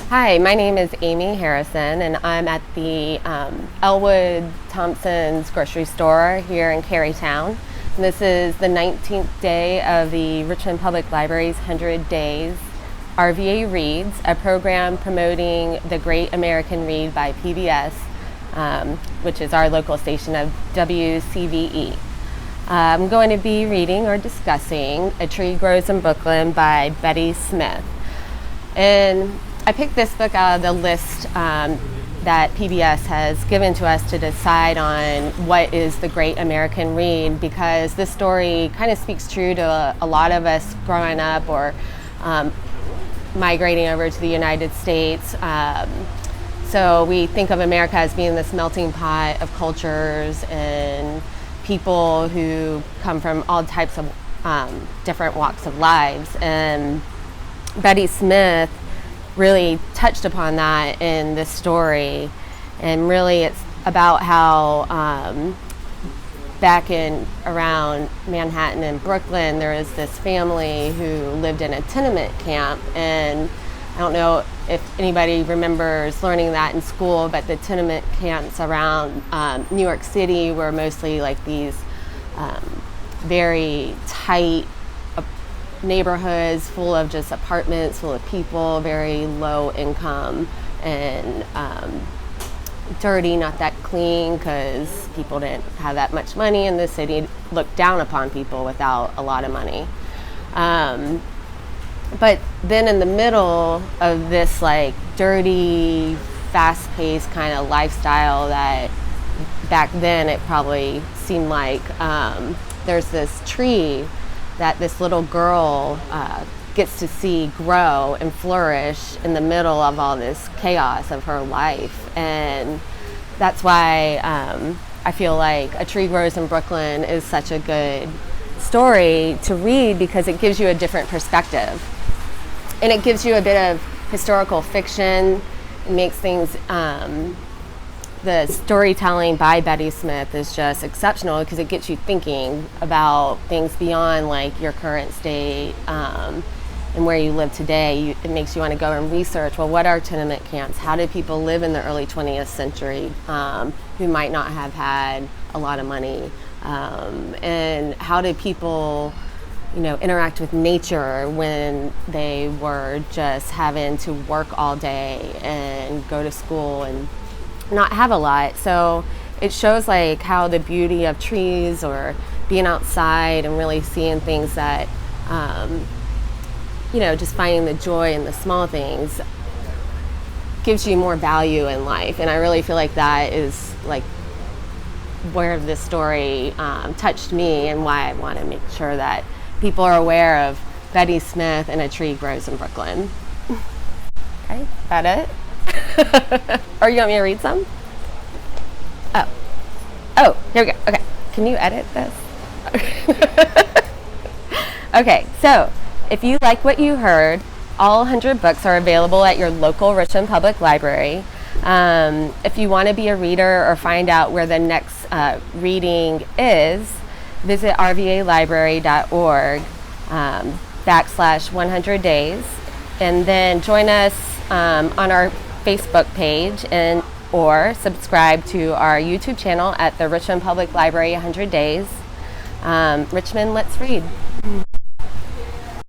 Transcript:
Hi, my name is Amy Harrison, and I'm at the Elwood Thompson's grocery store here in Carytown. And this is the 19th day of the Richmond Public Library's 100 Days RVA Reads, a program promoting the Great American Read by PBS, which is our local station of WCVE. I'm going to be reading or discussing A Tree Grows in Brooklyn by Betty Smith. And I picked this book out of the list that PBS has given to us to decide on what is the Great American Read, because this story kind of speaks true to a lot of us growing up or migrating over to the United States. So we think of America as being this melting pot of cultures and people who come from all types of different walks of lives. And Betty Smith really touched upon that in this story, and really it's about how back in around Manhattan and Brooklyn there was this family who lived in a tenement camp, and I don't know if anybody remembers learning that in school, but the tenement camps around New York City were mostly like these very tight neighborhoods full of just apartments, full of people, very low income and dirty, not that clean, because people didn't have that much money, and the city looked down upon people without a lot of money. But then in the middle of this like dirty, fast-paced kind of lifestyle that back then it probably seemed like, there's this tree that this little girl gets to see grow and flourish in the middle of all this chaos of her life. And that's why I feel like A Tree Grows in Brooklyn is such a good story to read, because it gives you a different perspective. And it gives you a bit of historical fiction. It makes things, the storytelling by Betty Smith is just exceptional, because it gets you thinking about things beyond like your current state and where you live today. It makes you want to go and research, well, what are tenement camps? How did people live in the early 20th century who might not have had a lot of money? And how did people interact with nature when they were just having to work all day and go to school and not have a lot? So it shows like how the beauty of trees or being outside and really seeing things that, just finding the joy in the small things gives you more value in life. And I really feel like that is like where this story touched me, and why I want to make sure that people are aware of Betty Smith and A Tree Grows in Brooklyn. Okay, is that it? Or you want me to read some? Oh, here we go. Okay, can you edit this? Okay, so if you like what you heard, all 100 books are available at your local Richmond Public Library. If you want to be a reader or find out where the next reading is, visit rvalibrary.org /100 days, and then join us on our Facebook page or subscribe to our YouTube channel at the Richmond Public Library 100 Days. Richmond, let's read.